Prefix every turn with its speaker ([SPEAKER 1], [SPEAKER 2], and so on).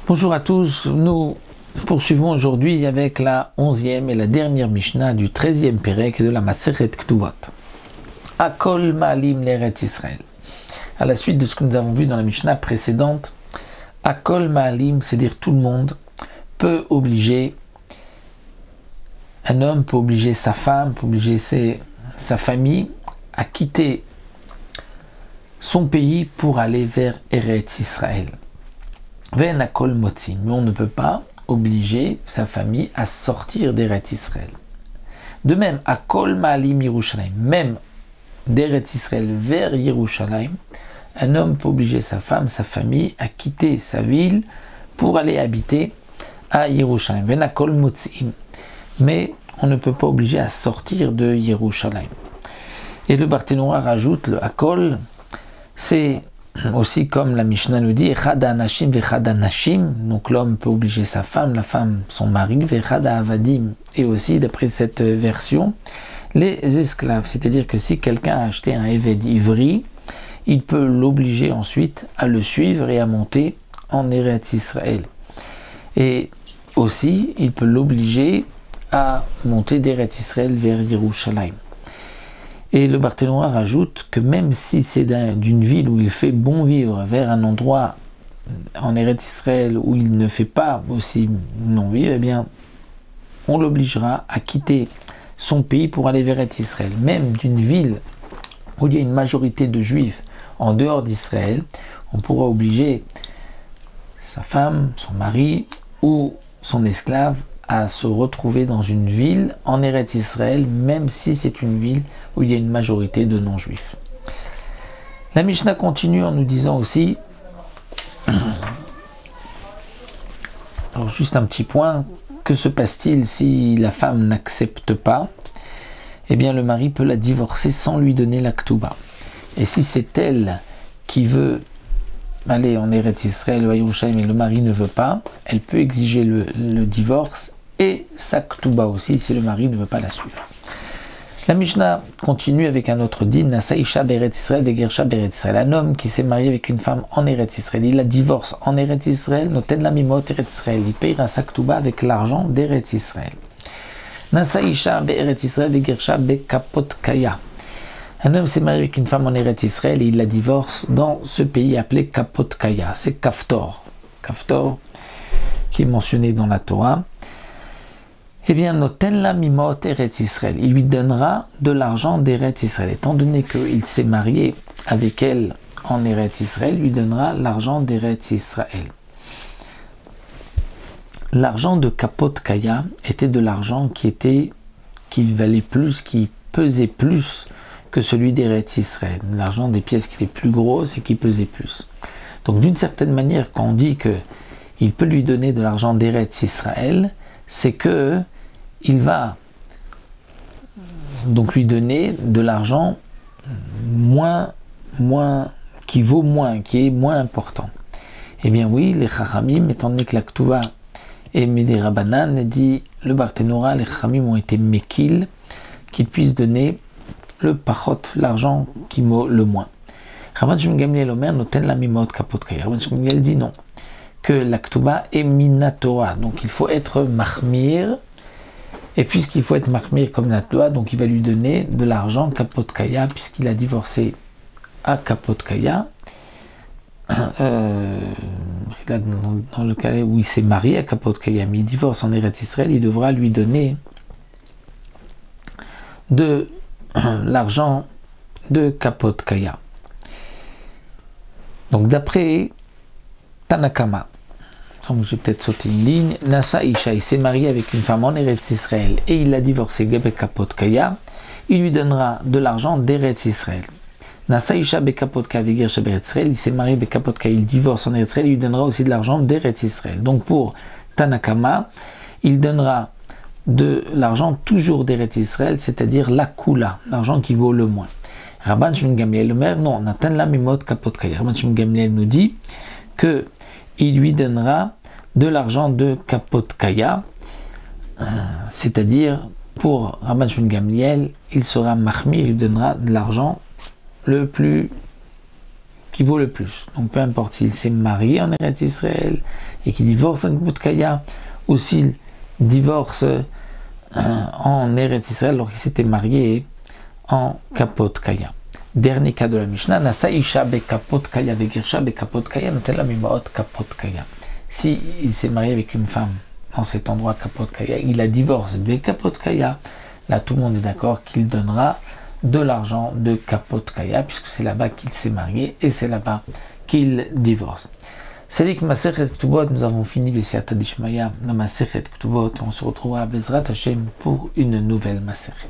[SPEAKER 1] Bonjour à tous, nous poursuivons aujourd'hui avec la 11e et la dernière Mishnah du 13e Pérek de la Masechet Ktuvot. Akol Ma'alim l'Eretz Israël. À la suite de ce que nous avons vu dans la Mishnah précédente, Akol Ma'alim, c'est-à-dire tout le monde, peut obliger, un homme peut obliger sa femme, peut obliger sa famille à quitter son pays pour aller vers Eretz Israël. Mais on ne peut pas obliger sa famille à sortir d'Eretz Israël. De même, Akol Ma'alim Yerushalayim, même d'Eretz Israël vers Yerushalayim, un homme peut obliger sa femme, sa famille à quitter sa ville pour aller habiter à Yerushalayim. Venakol Motzim. Mais on ne peut pas obliger à sortir de Yerushalayim. Et le Barthénois rajoute le Akol, c'est aussi comme la Mishnah nous dit, Echad Anashim vechad Anashim, donc l'homme peut obliger sa femme, la femme son mari, vechad Avadim, et aussi d'après cette version, les esclaves, c'est-à-dire que si quelqu'un a acheté un Eved Ivri, il peut l'obliger ensuite à le suivre et à monter en Eretz Israël. Et aussi, il peut l'obliger à monter d'Eretz Israël vers Yerushalayim. Et le Barthénois rajoute que même si c'est d'une ville où il fait bon vivre vers un endroit en Eretz Israël où il ne fait pas aussi non vivre, eh bien, on l'obligera à quitter son pays pour aller vers Eretz Israël. Même d'une ville où il y a une majorité de juifs en dehors d'Israël, on pourra obliger sa femme, son mari ou son esclave à se retrouver dans une ville en Eretz Israël, même si c'est une ville où il y a une majorité de non-juifs. La Mishnah continue en nous disant aussi, alors juste un petit point, que se passe-t-il si la femme n'accepte pas? Eh bien le mari peut la divorcer sans lui donner la Ktuba. Et si c'est elle qui veut aller en Eretz Israël ou à Yerushalayim et le mari ne veut pas, elle peut exiger le divorce et sa Ktuba aussi si le mari ne veut pas la suivre. La Mishnah continue avec un autre din, Nasaïcha Beretz Israël, Begersha Beretz Israël. Un homme qui s'est marié avec une femme en Eretz Israël, il la divorce en Eretz Israël, Noten la Mimot Eretz Israël, il payera sa Ktuba avec l'argent d'Eretz Israël. Nasaïcha Beretz Israël, Begersha Bekapot Kaya. Un homme s'est marié avec une femme en Eretz Israël et il la divorce dans ce pays appelé Kapot Kaya, c'est Kaftor. Kaftor, qui est mentionné dans la Torah. Eh bien, Noten la Mimot Eretz Israël, il lui donnera de l'argent d'Eretz Israël. Étant donné qu'il s'est marié avec elle en Eretz Israël, il lui donnera l'argent d'Eretz Israël. L'argent de Kapot Kaya était de l'argent qui valait plus, qui pesait plus que celui d'Eretz Israël. L'argent des pièces qui étaient plus grosses et qui pesait plus. Donc d'une certaine manière, quand on dit qu'il peut lui donner de l'argent d'Eretz Israël, c'est que il va donc lui donner de l'argent qui vaut moins, qui est moins important. Eh bien oui, les Chachamim, étant donné que la Ktuba est Médé Rabanan, dit le Barthénoura, les Chachamim ont été Mekil, qu'ils puissent donner le Pachot, l'argent qui vaut le moins. Rabban Shimon Gamliel Omer noten la mimot kapot kaya. Rabban Shimon Gamliel dit non, que la Ktuba est minatora, donc il faut être mahmir, et puisqu'il faut être mahmir comme la Torah, donc il va lui donner de l'argent kapot kaya, puisqu'il a divorcé à kapot kaya, dans le cas où il s'est marié à kapot kaya, mais il divorce en Eretz Israël, il devra lui donner de l'argent de kapot kaya. Donc d'après Tanakama, j'ai peut-être sauté une ligne, Nasa Isha, il s'est marié avec une femme en Eretz Israël et il l'a divorcé Gebe Kapot Kaya, il lui donnera de l'argent d'Eretz Israël. Nasa Isha Bekapot Kaya Veger Eretz Israël, il s'est marié Bekapot Kaya, il divorce en Eretz Israël, il lui donnera aussi de l'argent d'Eretz Israël. Donc pour Tanakama, il donnera de l'argent toujours d'Eretz Israël, c'est-à-dire la Kula, l'argent qui vaut le moins. Rabban Shimon Gamliel Omer, non, Natan la Mimot Kapot Kaya. Rabban Shimon Gamliel nous dit que il lui donnera de l'argent de Kapot Kaya, c'est-à-dire pour Rabban Shimon Gamliel, il sera mahmir, il lui donnera de l'argent le plus qui vaut le plus. Donc peu importe s'il s'est marié en Eretz Israël et qu'il divorce en Kapot Kaya, ou s'il divorce en Eretz Israël alors qu'il s'était marié en Kapot Kaya. Dernier cas de la Mishnah, Nasa Isha be Kapot Kaya vegirsha be Kapot Kaya noten la mimaot Kapot Kaya. Si il s'est marié avec une femme en cet endroit Kapot Kaya, il a divorcé be Kapot Kaya, là tout le monde est d'accord qu'il donnera de l'argent de Kapot Kaya, puisque c'est là-bas qu'il s'est marié et c'est là-bas qu'il divorce. C'est dit que Masechet Ketubot, nous avons fini Bessiata Dishmaya dans Masechet Ketubot, on se retrouvera à Bezrat Hashem pour une nouvelle Masechet.